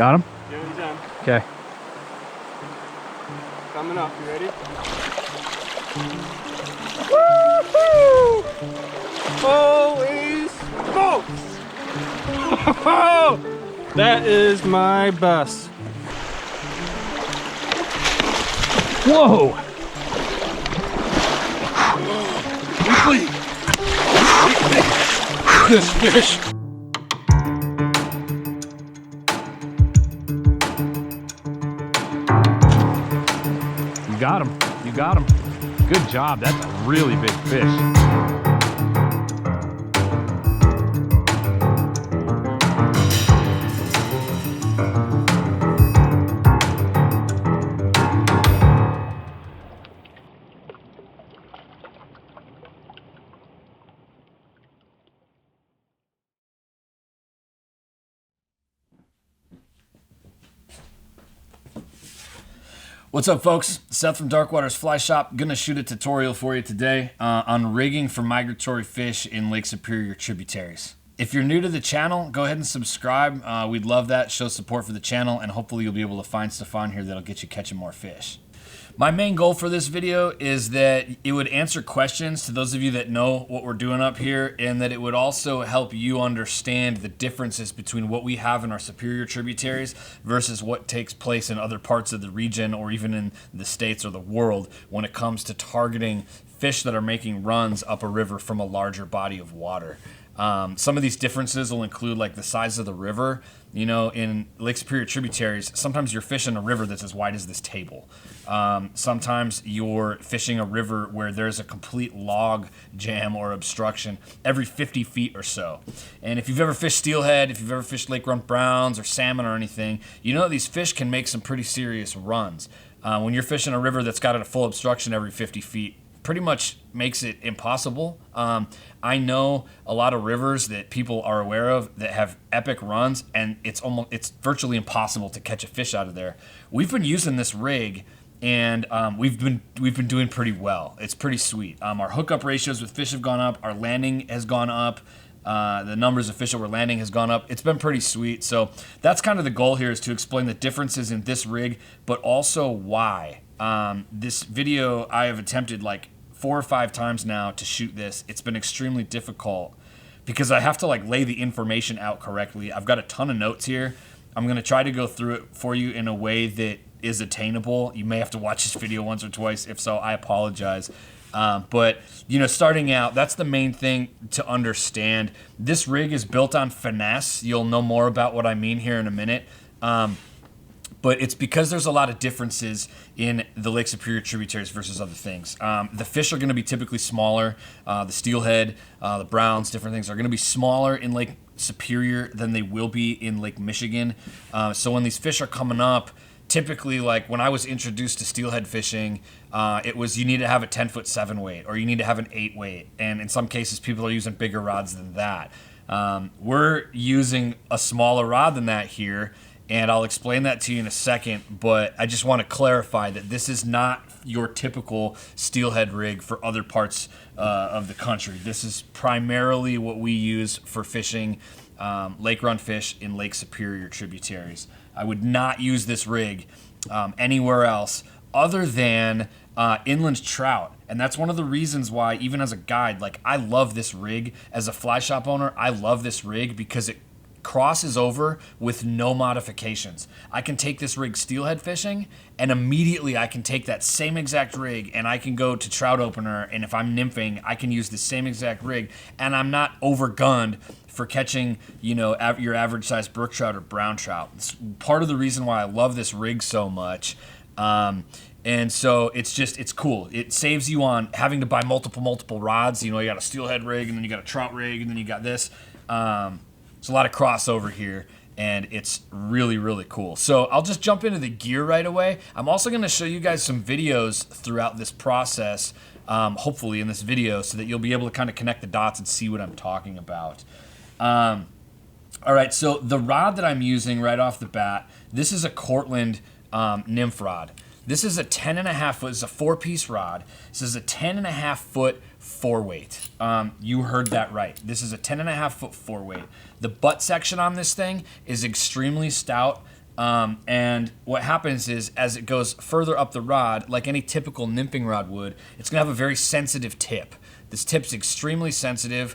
Got him? Yeah, anytime. Okay. Coming up, you ready? Woo-hoo! Holy smokes! That is my best. Whoa! Weekly! This fish! You got him. You got him. Good job. That's a really big fish. What's up, folks? Seth from Dark Waters Fly Shop. Gonna shoot a tutorial for you today on rigging for migratory fish in Lake Superior tributaries. If you're new to the channel, go ahead and subscribe. We'd love that. Show support for the channel, and hopefully you'll be able to find stuff on here that'll get you catching more fish. My main goal for this video is that it would answer questions to those of you that know what we're doing up here, and that it would also help you understand the differences between what we have in our superior tributaries versus what takes place in other parts of the region or even in the States or the world when it comes to targeting fish that are making runs up a river from a larger body of water. Some of these differences will include like the size of the river. You know, in Lake Superior tributaries, sometimes you're fishing a river that's as wide as this table. Sometimes you're fishing a river where there's a complete log jam or obstruction every 50 feet or so. And if you've ever fished steelhead, if you've ever fished lake run browns or salmon or anything, you know these fish can make some pretty serious runs. When you're fishing a river that's got a full obstruction every 50 feet, pretty much makes it impossible. I know a lot of rivers that people are aware of that have epic runs, and it's virtually impossible to catch a fish out of there. We've been using this rig, and we've been doing pretty well. It's pretty sweet. Our hookup ratios with fish have gone up. Our landing has gone up. The numbers of fish that we're landing has gone up. It's been pretty sweet. So that's kind of the goal here, is to explain the differences in this rig, but also why. This video I have attempted like 4 or 5 times now to shoot this. It's been extremely difficult because I have to like lay the information out correctly. I've got a ton of notes here. I'm gonna try to go through it for you in a way that is attainable. You may have to watch this video once or twice. If so, I apologize. But you know, starting out, that's the main thing to understand. This rig is built on finesse. You'll know more about what I mean here in a minute. But it's because there's a lot of differences in the Lake Superior tributaries versus other things. The fish are going to be typically smaller. The steelhead, the browns, different things are going to be smaller in Lake Superior than they will be in Lake Michigan. So when these fish are coming up, typically, like when I was introduced to steelhead fishing, it was you need to have a 10-foot 7 weight, or you need to have an 8 weight. And in some cases, people are using bigger rods than that. We're using a smaller rod than that here, and I'll explain that to you in a second, but I just want to clarify that this is not your typical steelhead rig for other parts of the country. This is primarily what we use for fishing lake run fish in Lake Superior tributaries. I would not use this rig anywhere else other than inland trout. And that's one of the reasons why, even as a guide, like I love this rig. As a fly shop owner, I love this rig because it crosses over with no modifications. I can take this rig steelhead fishing, and immediately I can take that same exact rig and I can go to trout opener, and if I'm nymphing, I can use the same exact rig, and I'm not overgunned for catching, you know, your average size brook trout or brown trout. It's part of the reason why I love this rig so much. And so it's cool. It saves you on having to buy multiple rods. You know, you got a steelhead rig, and then you got a trout rig, and then you got this. There's a lot of crossover here, and it's really, really cool. So I'll just jump into the gear right away. I'm also going to show you guys some videos throughout this process, hopefully in this video, so that you'll be able to kind of connect the dots and see what I'm talking about. All right, so the rod that I'm using right off the bat, this is a Cortland Nymph Rod. This is a 10.5 foot, it's a 4-piece rod. This is a 10.5 foot 4-weight. You heard that right. This is a 10.5 foot 4-weight. The butt section on this thing is extremely stout. And what happens is, as it goes further up the rod, like any typical nymphing rod would, it's gonna have a very sensitive tip. This tip's extremely sensitive,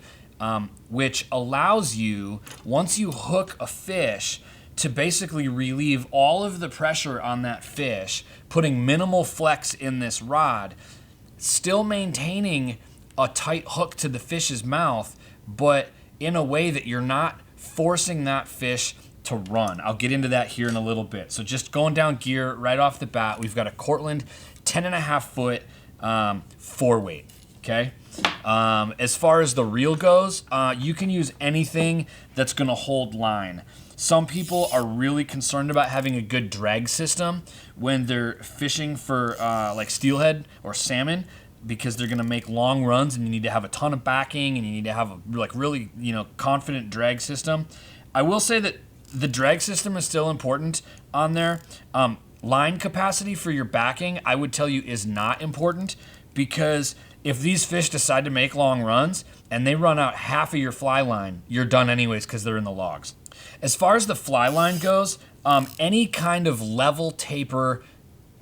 which allows you, once you hook a fish, to basically relieve all of the pressure on that fish, putting minimal flex in this rod, still maintaining a tight hook to the fish's mouth, but in a way that you're not forcing that fish to run. I'll get into that here in a little bit. So just going down gear right off the bat, we've got a Cortland 10.5 foot 4-weight, okay? As far as the reel goes, you can use anything that's gonna hold line. Some people are really concerned about having a good drag system when they're fishing for like steelhead or salmon, because they're gonna make long runs and you need to have a ton of backing and you need to have a really confident drag system. I will say that the drag system is still important on there. Line capacity for your backing, I would tell you, is not important, because if these fish decide to make long runs and they run out half of your fly line, you're done anyways because they're in the logs. As far as the fly line goes, any kind of level taper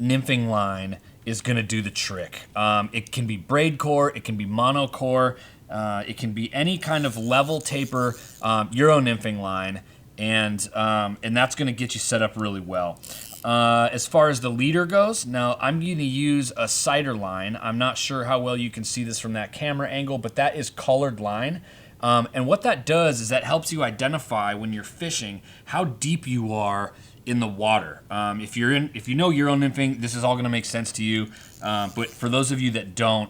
nymphing line is gonna do the trick. It can be braid core, it can be monocore, it can be any kind of level taper Euro nymphing line, and that's gonna get you set up really well. As far as the leader goes, now I'm going to use a cider line. I'm not sure how well you can see this from that camera angle, but that is colored line. And what that does is that helps you identify when you're fishing how deep you are in the water. If you know Euro nymphing, this is all going to make sense to you. But for those of you that don't,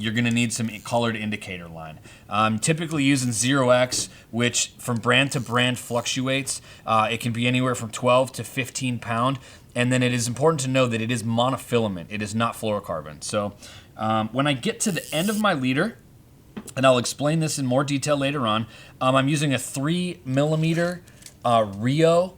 you're gonna need some colored indicator line. Typically using 0x, which from brand to brand fluctuates. It can be anywhere from 12 to 15 pound. And then it is important to know that it is monofilament. It is not fluorocarbon. So when I get to the end of my leader, and I'll explain this in more detail later on, I'm using a 3mm Rio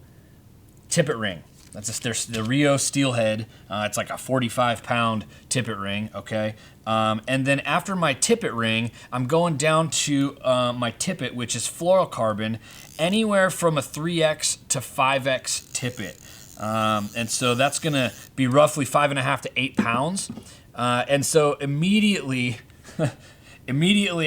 Tippet Ring. That's the Rio Steelhead. It's like a 45-pound Tippet Ring, okay? And then after my Tippet Ring, I'm going down to my Tippet, which is fluorocarbon, anywhere from a 3x to 5x Tippet. And so that's gonna be roughly 5.5 to 8 pounds. And so immediately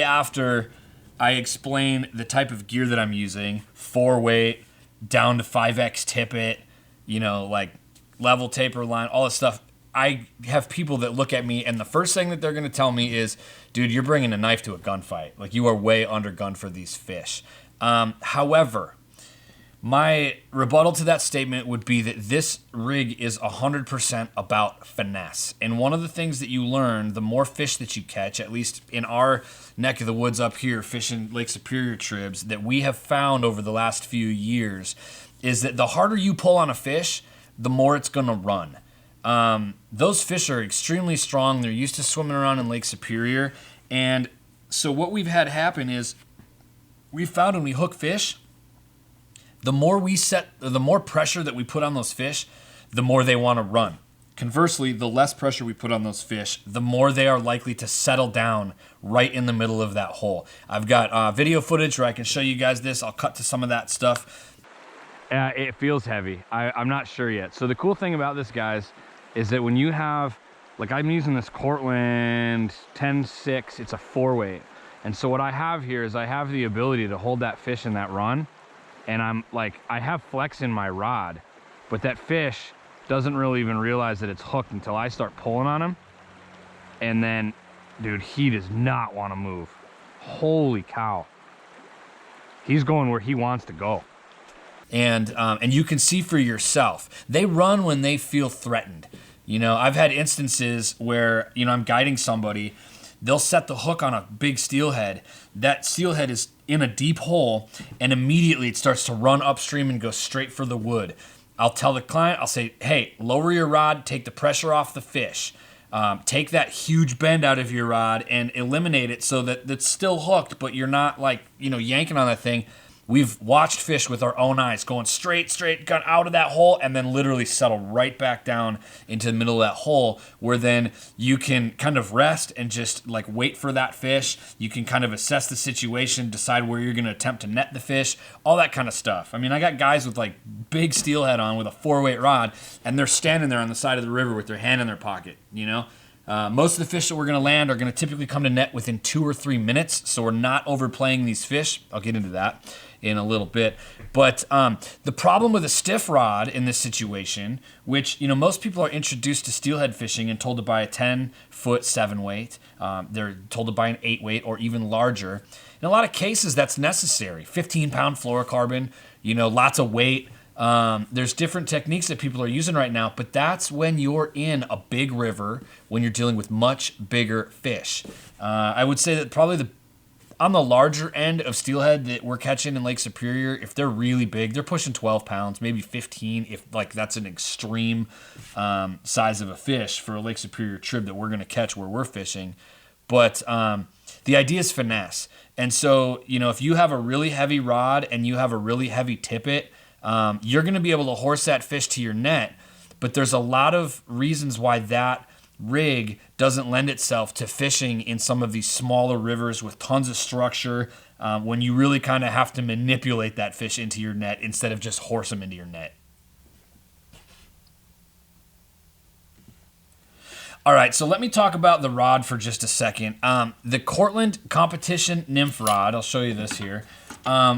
after I explain the type of gear that I'm using, 4-weight, down to 5x Tippet, like level taper line, all this stuff, I have people that look at me and the first thing that they're going to tell me is, dude, you're bringing a knife to a gunfight. Like, you are way undergunned for these fish. However, my rebuttal to that statement would be that this rig is 100% about finesse. And one of the things that you learn, the more fish that you catch, at least in our neck of the woods up here, fishing Lake Superior tribs, that we have found over the last few years, is that the harder you pull on a fish, the more it's gonna run. Those fish are extremely strong. They're used to swimming around in Lake Superior. And so what we've had happen is, we've found when we hook fish, the more pressure that we put on those fish, the more they wanna run. Conversely, the less pressure we put on those fish, the more they are likely to settle down right in the middle of that hole. I've got video footage where I can show you guys this. I'll cut to some of that stuff. It feels heavy. I'm not sure yet. So the cool thing about this, guys, is that when you have, like, I'm using this Cortland 10.6, it's a 4-weight. And so what I have here is I have the ability to hold that fish in that run. And I'm like, I have flex in my rod, but that fish doesn't really even realize that it's hooked until I start pulling on him. And then, dude, he does not want to move. Holy cow. He's going where he wants to go. And you can see for yourself, they run when they feel threatened. I've had instances where, I'm guiding somebody, they'll set the hook on a big steelhead. That steelhead is in a deep hole, and immediately it starts to run upstream and go straight for the wood. I'll tell the client, I'll say, hey, lower your rod, take the pressure off the fish. Take that huge bend out of your rod and eliminate it so that it's still hooked, but you're not yanking on that thing. we've watched fish with our own eyes going straight got out of that hole and then literally settle right back down into the middle of that hole, where then you can kind of rest and just like wait for that fish. You can kind of assess the situation, decide where you're going to attempt to net the fish, all that kind of stuff. I mean, I got guys with like big steelhead on with a 4-weight rod, and they're standing there on the side of the river with their hand in their pocket, you know? Most of the fish that we're going to land are going to typically come to net within 2 or 3 minutes, so we're not overplaying these fish. I'll get into that in a little bit. But the problem with a stiff rod in this situation, which, you know, most people are introduced to steelhead fishing and told to buy a 10-foot 7-weight. They're told to buy an 8-weight or even larger. In a lot of cases, that's necessary. 15-pound fluorocarbon, you know, lots of weight. There's different techniques that people are using right now, but that's when you're in a big river, when you're dealing with much bigger fish. I would say that probably on the larger end of steelhead that we're catching in Lake Superior, if they're really big, they're pushing 12 pounds, maybe 15, if like that's an extreme size of a fish for a Lake Superior trib that we're going to catch where we're fishing. But the idea is finesse. And so, you know, if you have a really heavy rod and you have a really heavy tippet, you're going to be able to horse that fish to your net, but there's a lot of reasons why that rig doesn't lend itself to fishing in some of these smaller rivers with tons of structure, when you really kind of have to manipulate that fish into your net instead of just horse them into your net. All right, so let me talk about the rod for just a second. The Cortland Competition Nymph Rod, I'll show you this here.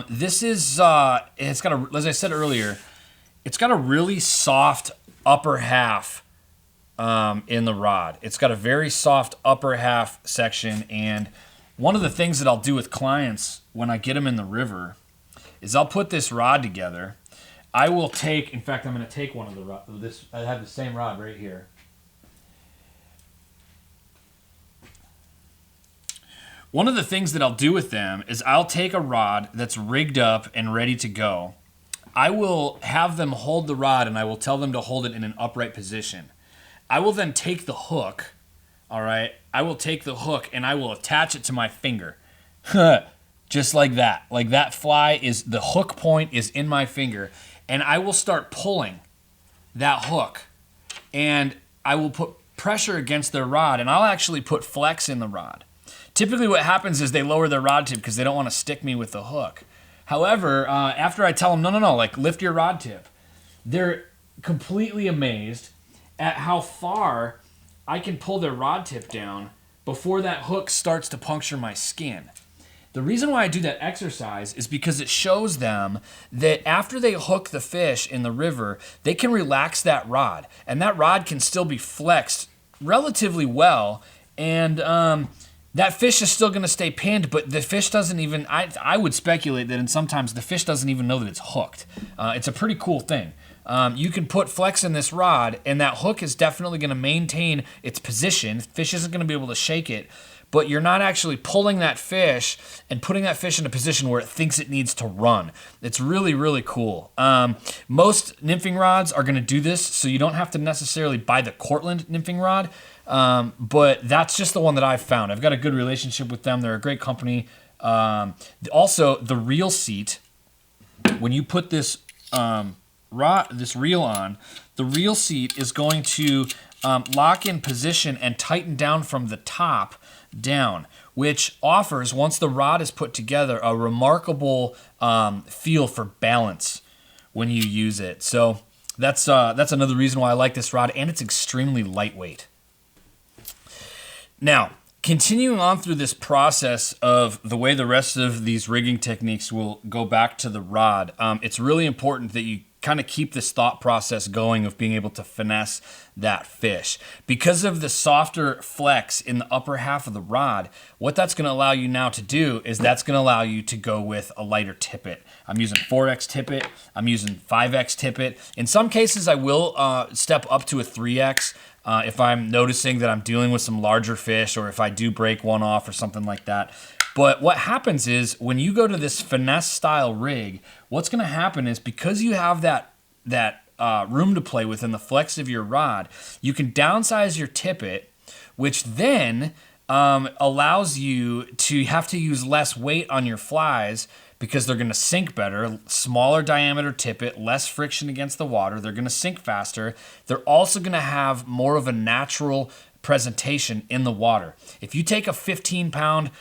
This is, it's got a, as I said earlier, it's got a really soft upper half in the rod. It's got a very soft upper half section, and one of the things that I'll do with clients when I get them in the river is I'll put this rod together. I will take, in fact, I'm going to take one of the I have the same rod right here. One of the things that I'll do with them is I'll take a rod that's rigged up and ready to go. I will have them hold the rod, and I will tell them to hold it in an upright position. I will then take the hook, all right? I will take the hook and I will attach it to my finger. Just like that. Like that fly is, the hook point is in my finger, and I will start pulling that hook, and I will put pressure against their rod, and I'll actually put flex in the rod. Typically what happens is they lower their rod tip because they don't want to stick me with the hook. However, after I tell them, no, like lift your rod tip, they're completely amazed at how far I can pull their rod tip down before that hook starts to puncture my skin. The reason why I do that exercise is because it shows them that after they hook the fish in the river, they can relax that rod, and that rod can still be flexed relatively well, and that fish is still going to stay pinned, but the fish doesn't even, I would speculate that sometimes the fish doesn't even know that it's hooked. It's a pretty cool thing. You can put flex in this rod, and that hook is definitely going to maintain its position. Fish isn't going to be able to shake it, but you're not actually pulling that fish and putting that fish in a position where it thinks it needs to run. It's really, really cool. Most nymphing rods are going to do this, so you don't have to necessarily buy the Cortland nymphing rod, but that's just the one that I've found. I've got a good relationship with them. They're a great company. Also, the reel seat, when you put this this reel on, the reel seat is going to lock in position and tighten down from the top down, which offers, once the rod is put together, a remarkable feel for balance when you use it. So that's another reason why I like this rod, and it's extremely lightweight. Now, continuing on through this process of the way the rest of these rigging techniques will go back to the rod, it's really important that you kind of keep this thought process going of being able to finesse that fish. Because of the softer flex in the upper half of the rod, what that's going to allow you now to do is that's going to allow you to go with a lighter tippet. I'm using 4X tippet. I'm using 5X tippet. In some cases, I will step up to a 3X if I'm noticing that I'm dealing with some larger fish, or if I do break one off or something like that. But what happens is when you go to this finesse style rig, what's going to happen is, because you have that room to play with in the flex of your rod, you can downsize your tippet, which then allows you to have to use less weight on your flies, because they're going to sink better, smaller diameter tippet, less friction against the water. They're going to sink faster. They're also going to have more of a natural presentation in the water. If you take a 15-pound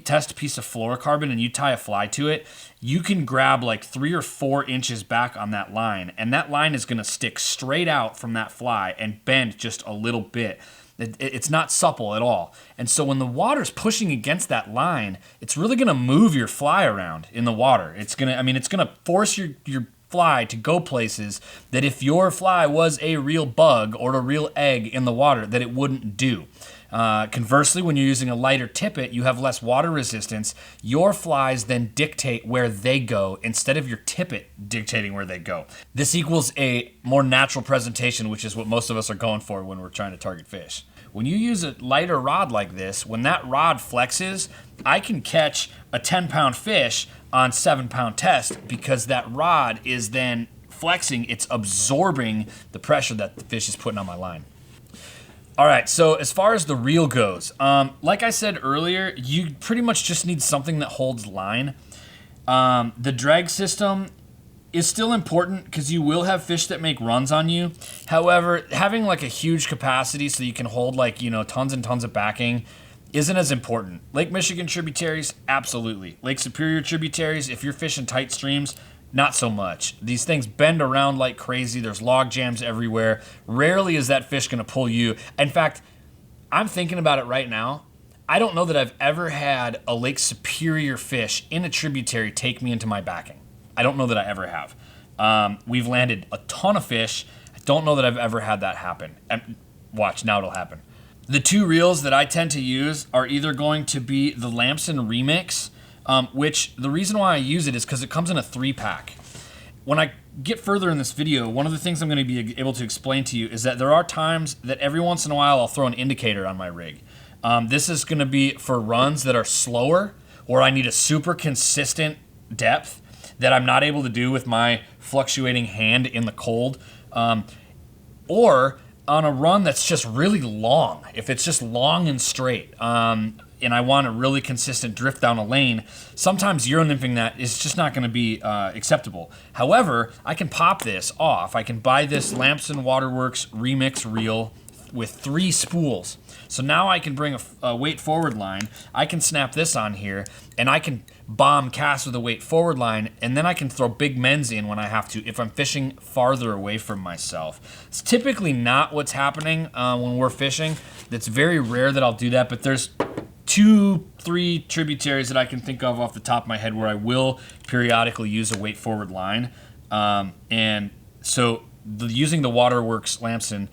test piece of fluorocarbon and you tie a fly to it, you can grab like 3 or 4 inches back on that line, and that line is going to stick straight out from that fly and bend just a little bit. It's not supple at all. And so when the water's pushing against that line, it's really going to move your fly around in the water. It's going to force your fly to go places that if your fly was a real bug or a real egg in the water, that it wouldn't do. Conversely, when you're using a lighter tippet, you have less water resistance. Your flies then dictate where they go instead of your tippet dictating where they go. This equals a more natural presentation, which is what most of us are going for when we're trying to target fish. When you use a lighter rod like this, when that rod flexes, I can catch a 10-pound fish on 7-pound test because that rod is then flexing. It's absorbing the pressure that the fish is putting on my line. All right, so as far as the reel goes, like I said earlier, you pretty much just need something that holds line. The drag system is still important because you will have fish that make runs on you. However, having like a huge capacity so you can hold like, tons and tons of backing isn't as important. Lake Michigan tributaries, absolutely. Lake Superior tributaries, if you're fishing tight streams, not so much. These things bend around like crazy. There's log jams everywhere. Rarely is that fish going to pull you. In fact, I'm thinking about it right now. I don't know that I've ever had a Lake Superior fish in a tributary take me into my backing. I don't know that I ever have. We've landed a ton of fish. I don't know that I've ever had that happen. And watch, now it'll happen. The 2 reels that I tend to use are either going to be the Lamson Remix, which the reason why I use it is because it comes in a 3-pack. When I get further in this video, one of the things I'm going to be able to explain to you is that there are times that every once in a while I'll throw an indicator on my rig. This is going to be for runs that are slower, or I need a super consistent depth that I'm not able to do with my fluctuating hand in the cold, or on a run that's just really long. If it's just long and straight, and I want a really consistent drift down a lane, sometimes Euro nymphing that is just not going to be acceptable. However, I can pop this off. I can buy this Lamson Waterworks Remix reel with 3 spools. So now I can bring a weight forward line. I can snap this on here, and I can bomb cast with a weight forward line, and then I can throw big mends in when I have to if I'm fishing farther away from myself. It's typically not what's happening when we're fishing. It's very rare that I'll do that, but there's 2-3 tributaries that I can think of off the top of my head where I will periodically use a weight forward line. And so using the Waterworks Lamson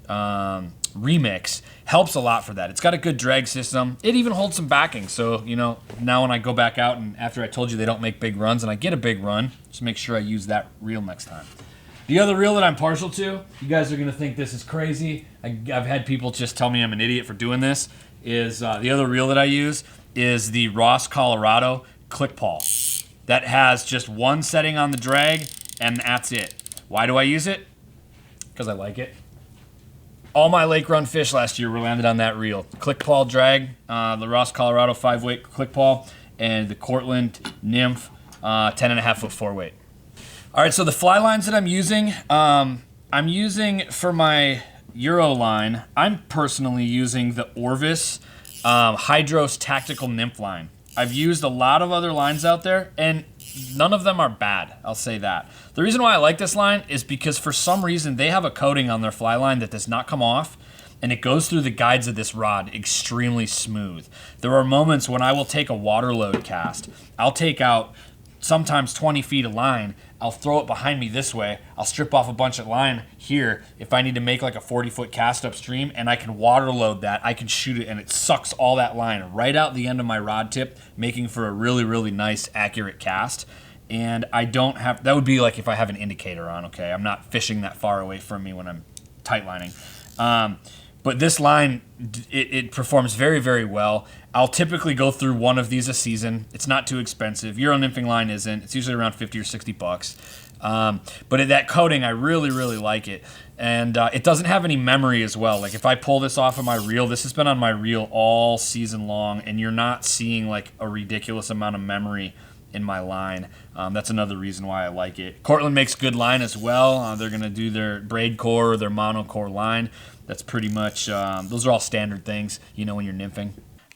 Remix helps a lot for that. It's got a good drag system. It even holds some backing. So, now when I go back out and after I told you they don't make big runs and I get a big run, just make sure I use that reel next time. The other reel that I'm partial to, you guys are going to think this is crazy. I've had people just tell me I'm an idiot for doing this, is the other reel that I use is the Ross, Colorado Click Pawl. That has just one setting on the drag, and that's it. Why do I use it? Because I like it. All my lake run fish last year were landed on that reel. Click Pawl drag, the Ross, Colorado 5-weight Click Pawl, and the Cortland Nymph 10.5-foot 4-weight. All right, so the fly lines that I'm using for my Euro line, I'm personally using the Orvis Hydros Tactical Nymph line. I've used a lot of other lines out there, and none of them are bad, I'll say that. The reason why I like this line is because for some reason they have a coating on their fly line that does not come off, and it goes through the guides of this rod extremely smooth. There are moments when I will take a water load cast. I'll take out sometimes 20 feet of line. I'll throw it behind me this way. I'll strip off a bunch of line here if I need to make like a 40-foot cast upstream, and I can water load that. I can shoot it, and it sucks all that line right out the end of my rod tip, making for a really, really nice, accurate cast. And I don't have, that would be like if I have an indicator on, okay? I'm not fishing that far away from me when I'm tight lining. But this line, it performs very, very well. I'll typically go through one of these a season. It's not too expensive. Euro nymphing line isn't. It's usually around 50 or 60 bucks. But that coating, I really, really like it. And it doesn't have any memory as well. Like if I pull this off of my reel, this has been on my reel all season long, and you're not seeing like a ridiculous amount of memory in my line. That's another reason why I like it. Cortland makes good line as well. They're gonna do their braid core or their monocore line. That's pretty much, those are all standard things, you know, when you're nymphing.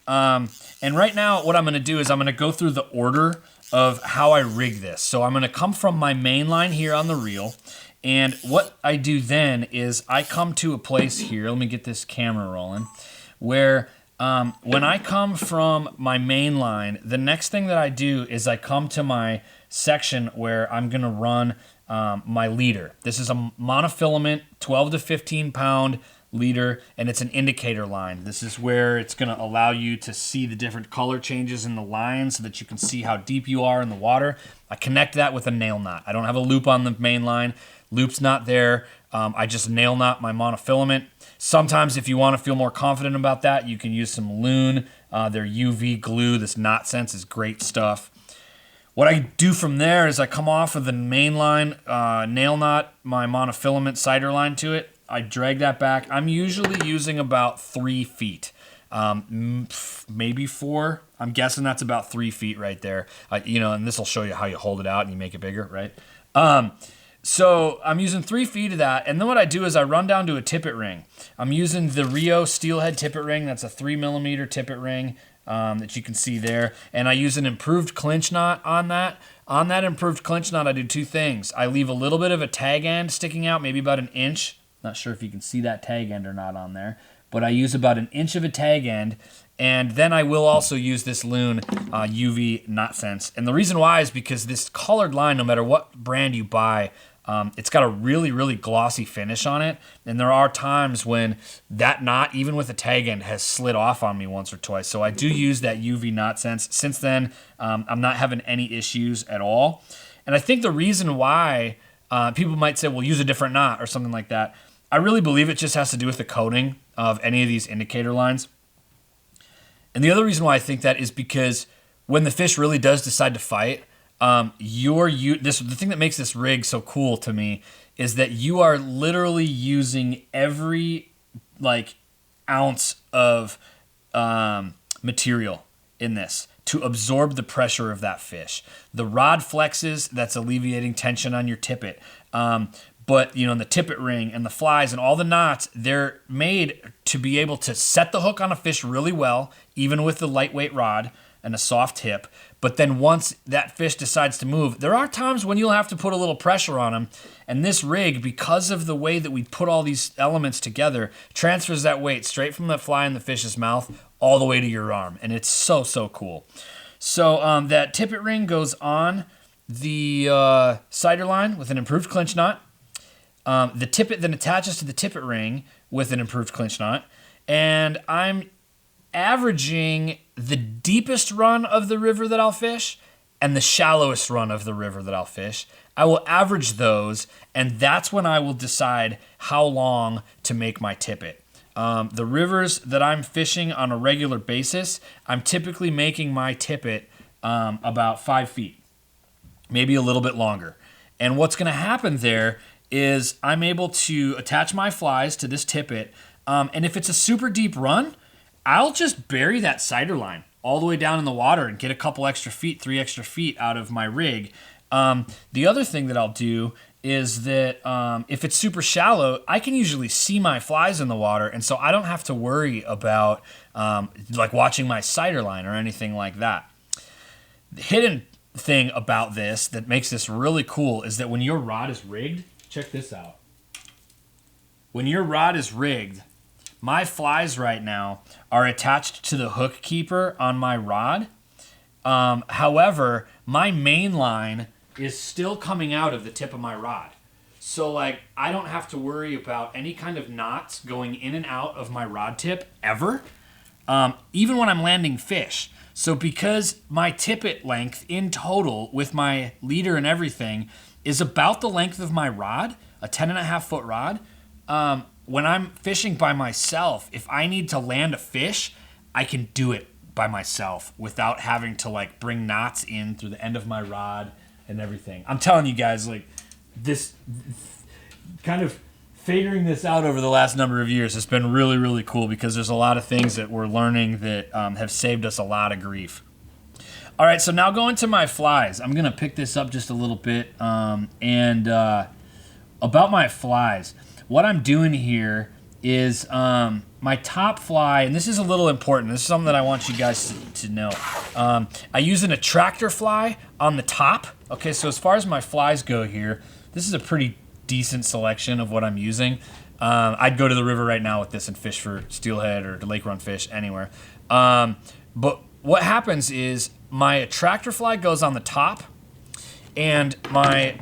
And right now what I'm gonna do is I'm gonna go through the order of how I rig this. So I'm gonna come from my main line here on the reel, and what I do then is I come to a place here, let me get this camera rolling, where when I come from my main line, the next thing that I do is I come to my section where I'm gonna run my leader. This is a monofilament 12 to 15 pound leader, and it's an indicator line. This is where it's going to allow you to see the different color changes in the line so that you can see how deep you are in the water. I connect that with a nail knot. I don't have a loop on the main line. Loop's not there. I just nail knot my monofilament. Sometimes if you want to feel more confident about that, you can use some Loon. Their UV glue, this knot sense is great stuff. What I do from there is I come off of the main line, nail knot my monofilament cider line to it. I drag that back. I'm usually using about 3 feet, maybe 4. I'm guessing that's about 3 feet right there. You know, and this will show you how you hold it out and you make it bigger, right? So I'm using 3 feet of that, and then what I do is I run down to a tippet ring. I'm using the Rio steelhead tippet ring. That's a 3mm tippet ring that you can see there, and I use an improved clinch knot on that. On that improved clinch knot, I do 2 things. I leave a little bit of a tag end sticking out, maybe about 1 inch. Not sure if you can see that tag end or not on there, but I use about 1 inch of a tag end, and then I will also use this Loon UV knot sense. And the reason why is because this colored line, no matter what brand you buy, it's got a really, really glossy finish on it, and there are times when that knot, even with a tag end, has slid off on me once or twice. So I do use that UV knot sense. Since then, I'm not having any issues at all. And I think the reason why people might say, well, use a different knot or something like that, I really believe it just has to do with the coating of any of these indicator lines. And the other reason why I think that is because when the fish really does decide to fight, the thing that makes this rig so cool to me is that you are literally using every ounce of material in this to absorb the pressure of that fish. The rod flexes, that's alleviating tension on your tippet. But, you know, in the tippet ring and the flies and all the knots, they're made to be able to set the hook on a fish really well, even with the lightweight rod and a soft tip. But then once that fish decides to move, there are times when you'll have to put a little pressure on them. And this rig, because of the way that we put all these elements together, transfers that weight straight from the fly in the fish's mouth all the way to your arm. And it's so, so cool. So that tippet ring goes on the cider line with an improved clinch knot. The tippet then attaches to the tippet ring with an improved clinch knot, and I'm averaging the deepest run of the river that I'll fish and the shallowest run of the river that I'll fish. I will average those, and that's when I will decide how long to make my tippet. The rivers that I'm fishing on a regular basis, I'm typically making my tippet about 5 feet, maybe a little bit longer. And what's going to happen there is I'm able to attach my flies to this tippet, and if it's a super deep run, I'll just bury that cider line all the way down in the water and get a couple extra feet, 3 extra feet out of my rig. The other thing that I'll do is that if it's super shallow, I can usually see my flies in the water, and so I don't have to worry about watching my cider line or anything like that. The hidden thing about this that makes this really cool is that when your rod is rigged, check this out. When your rod is rigged, my flies right now are attached to the hook keeper on my rod. However, my main line is still coming out of the tip of my rod. So I don't have to worry about any kind of knots going in and out of my rod tip ever, even when I'm landing fish. So because my tippet length in total with my leader and everything is about the length of my rod, a 10.5 foot rod, when I'm fishing by myself, if I need to land a fish, I can do it by myself without having to bring knots in through the end of my rod and everything. I'm telling you guys, this kind of figuring this out over the last number of years has been really, really cool because there's a lot of things that we're learning that have saved us a lot of grief. All right, so now going to my flies. I'm gonna pick this up just a little bit. About my flies, what I'm doing here is my top fly, and this is a little important. This is something that I want you guys to know. I use an attractor fly on the top. Okay, so as far as my flies go here, this is a pretty decent selection of what I'm using. I'd go to the river right now with this and fish for steelhead or lake run fish anywhere. But what happens is my attractor fly goes on the top, and my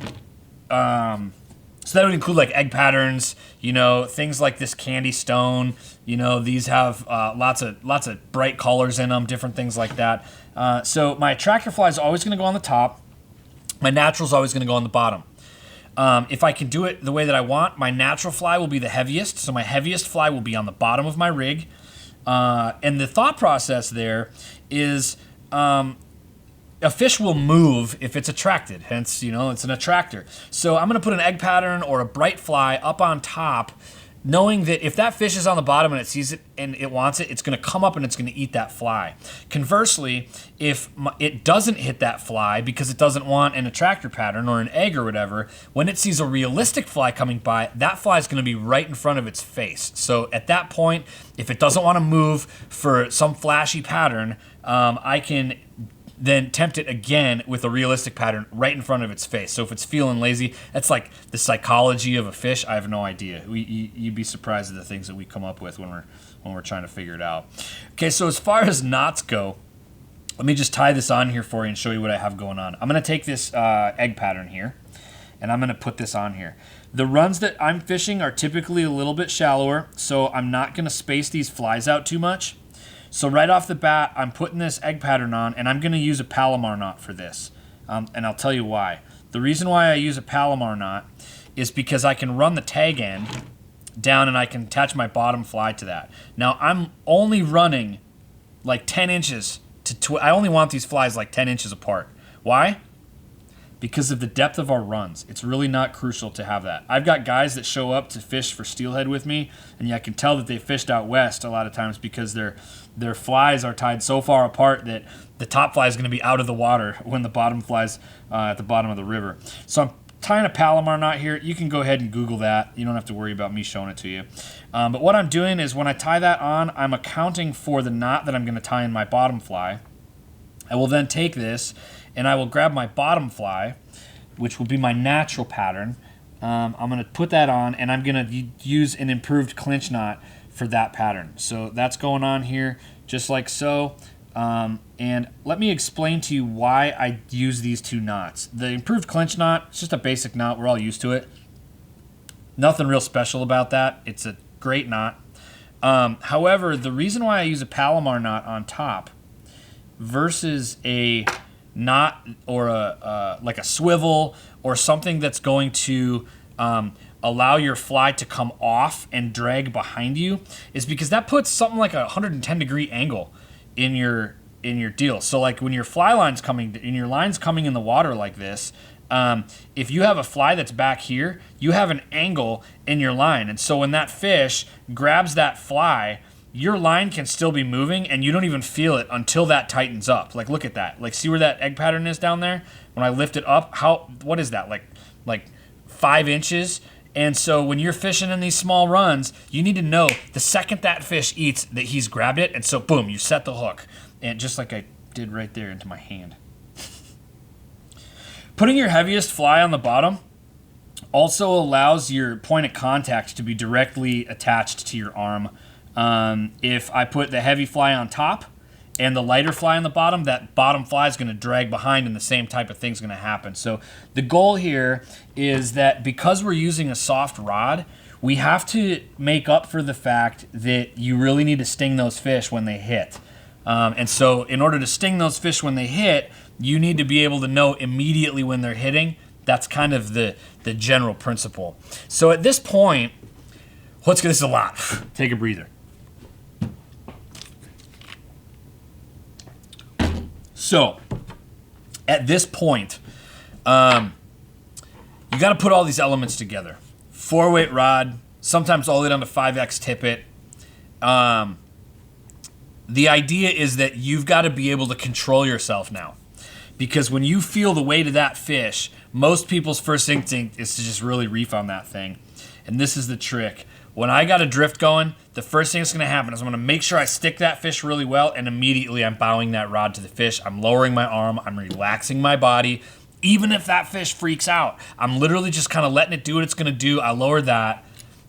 so that would include like egg patterns, you know, things like this candy stone. You know, these have lots of bright colors in them, different things like that. So my attractor fly is always going to go on the top. My natural is always going to go on the bottom. If I can do it the way that I want, my natural fly will be the heaviest. So my heaviest fly will be on the bottom of my rig. And the thought process there is a fish will move if it's attracted, hence, you know, it's an attractor. So I'm gonna put an egg pattern or a bright fly up on top, knowing that if that fish is on the bottom and it sees it and it wants it, it's gonna come up and it's gonna eat that fly. Conversely, if it doesn't hit that fly because it doesn't want an attractor pattern or an egg or whatever, when it sees a realistic fly coming by, that fly is gonna be right in front of its face. So at that point, if it doesn't wanna move for some flashy pattern, I can then tempt it again with a realistic pattern right in front of its face. So if it's feeling lazy, that's like the psychology of a fish. I have no idea. You'd be surprised at the things that we come up with when we're trying to figure it out. Okay, so as far as knots go, let me just tie this on here for you and show you what I have going on. I'm gonna take this egg pattern here, and I'm gonna put this on here. The runs that I'm fishing are typically a little bit shallower, so I'm not gonna space these flies out too much. So right off the bat, I'm putting this egg pattern on, and I'm going to use a Palomar knot for this. And I'll tell you why. The reason why I use a Palomar knot is because I can run the tag end down and I can attach my bottom fly to that. Now, I'm only running like 10 inches to I only want these flies like 10 inches apart. Why? Because of the depth of our runs. It's really not crucial to have that. I've got guys that show up to fish for steelhead with me, and I can tell that they fished out west a lot of times because their flies are tied so far apart that the top fly is going to be out of the water when the bottom fly's at the bottom of the river. So I'm tying a Palomar knot here. You can go ahead and Google that. You don't have to worry about me showing it to you. But what I'm doing is when I tie that on, I'm accounting for the knot that I'm going to tie in my bottom fly. I will then take this and I will grab my bottom fly, which will be my natural pattern. I'm going to put that on, and I'm going to use an improved clinch knot for that pattern. So that's going on here, just like so. And let me explain to you why I use these two knots. The improved clinch knot, it's just a basic knot. We're all used to it. Nothing real special about that. It's a great knot. However, the reason why I use a Palomar knot on top versus a knot or like a swivel or something that's going to allow your fly to come off and drag behind you is because that puts something like a 110-degree angle in your deal. So like when your fly line's coming and your line's coming in the water like this, if you have a fly that's back here, you have an angle in your line. And so when that fish grabs that fly, your line can still be moving and you don't even feel it until that tightens up. Like, look at that. Like, see where that egg pattern is down there? When I lift it up, what is that? Like 5 inches? And so when you're fishing in these small runs, you need to know the second that fish eats that he's grabbed it. And so boom, you set the hook. And just like I did right there into my hand. Putting your heaviest fly on the bottom also allows your point of contact to be directly attached to your arm. If I put the heavy fly on top and the lighter fly on the bottom, that bottom fly is going to drag behind and the same type of thing is going to happen. So the goal here is that because we're using a soft rod, we have to make up for the fact that you really need to sting those fish when they hit. And so in order to sting those fish when they hit, you need to be able to know immediately when they're hitting. That's kind of the general principle. So at this point, this is a lot. Take a breather. So, at this point, you got to put all these elements together. 4-weight rod, sometimes all the way down to 5X tippet. The idea is that you've got to be able to control yourself now. because when you feel the weight of that fish, most people's first instinct is to just really reef on that thing. And this is the trick. When I got a drift going, the first thing that's going to happen is I'm going to make sure I stick that fish really well, and immediately I'm bowing that rod to the fish. I'm lowering my arm. I'm relaxing my body. Even if that fish freaks out, I'm literally just kind of letting it do what it's going to do. I lower that,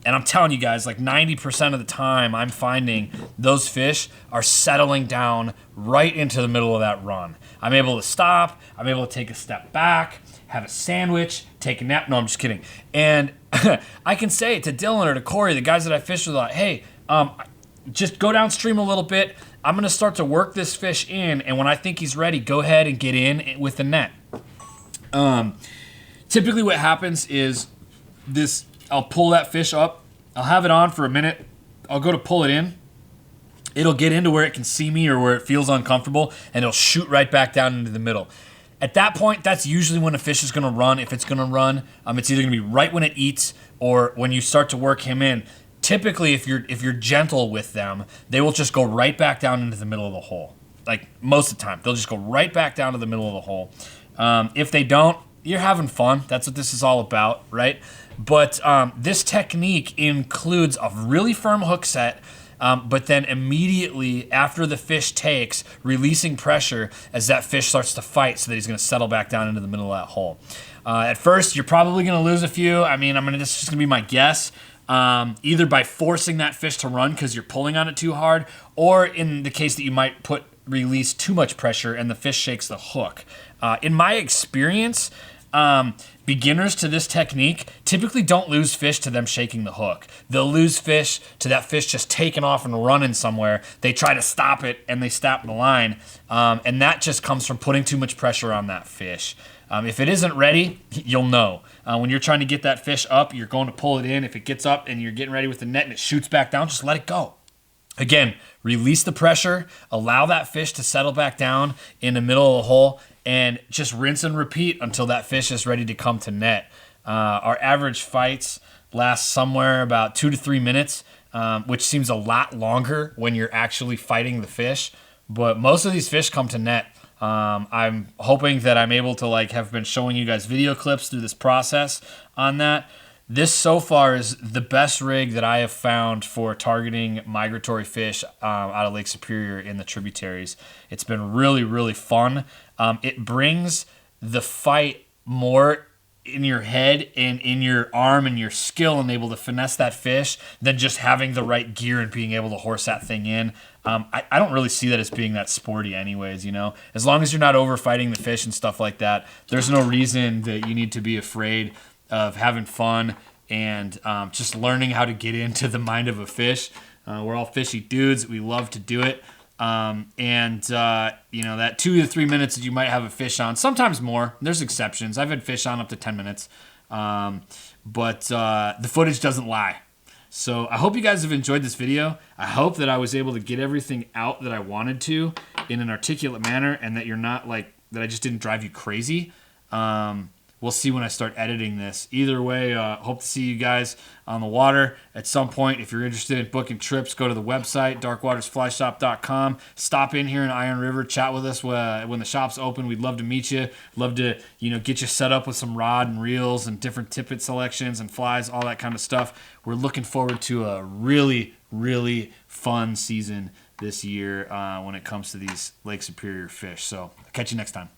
and I'm telling you guys, like 90% of the time, I'm finding those fish are settling down right into the middle of that run. I'm able to stop. I'm able to take a step back, have a sandwich, take a nap. No, I'm just kidding. And I can say to Dylan or to Corey, the guys that I fish with, like, hey, just go downstream a little bit. I'm going to start to work this fish in, and when I think he's ready, go ahead and get in with the net. Typically what happens is this, I'll pull that fish up. I'll have it on for a minute. I'll go to pull it in. It'll get into where it can see me or where it feels uncomfortable, and it'll shoot right back down into the middle. At that point, that's usually when a fish is going to run. If it's going to run, it's either going to be right when it eats or when you start to work him in. Typically, if you're gentle with them, they will just go right back down into the middle of the hole. Like most of the time, they'll just go right back down to the middle of the hole. If they don't, you're having fun. That's what this is all about, right? But this technique includes a really firm hook set, but then immediately after the fish takes, releasing pressure as that fish starts to fight so that he's going to settle back down into the middle of that hole. At first, you're probably going to lose a few. This is just going to be my guess. Either by forcing that fish to run because you're pulling on it too hard, or in the case that you might release too much pressure and the fish shakes the hook. In my experience, beginners to this technique typically don't lose fish to them shaking the hook. They'll lose fish to that fish just taking off and running somewhere. They try to stop it and they stop the line. And that just comes from putting too much pressure on that fish. If it isn't ready, you'll know. When you're trying to get that fish up, you're going to pull it in. If it gets up and you're getting ready with the net and it shoots back down, just let it go. Again, release the pressure, allow that fish to settle back down in the middle of the hole, and just rinse and repeat until that fish is ready to come to net. Our average fights last somewhere about 2 to 3 minutes, which seems a lot longer when you're actually fighting the fish. But most of these fish come to net. I'm hoping that I'm able to have been showing you guys video clips through this process on that. This so far is the best rig that I have found for targeting migratory fish out of Lake Superior in the tributaries. It's been really, really fun. It brings the fight more in your head and in your arm and your skill and able to finesse that fish than just having the right gear and being able to horse that thing in. I don't really see that as being that sporty anyways, you know. As long as you're not overfighting the fish and stuff like that, there's no reason that you need to be afraid of having fun and just learning how to get into the mind of a fish. We're all fishy dudes. We love to do it. That 2 to 3 minutes that you might have a fish on, sometimes more. There's exceptions. I've had fish on up to 10 minutes. But the footage doesn't lie. So I hope you guys have enjoyed this video. I hope that I was able to get everything out that I wanted to in an articulate manner and that you're not that I just didn't drive you crazy. We'll see when I start editing this. Either way, hope to see you guys on the water at some point. If you're interested in booking trips, go to the website, darkwatersflyshop.com. Stop in here in Iron River, chat with us when the shop's open. We'd love to meet you. Love to, get you set up with some rod and reels and different tippet selections and flies, all that kind of stuff. We're looking forward to a really, really fun season this year when it comes to these Lake Superior fish. So, I'll catch you next time.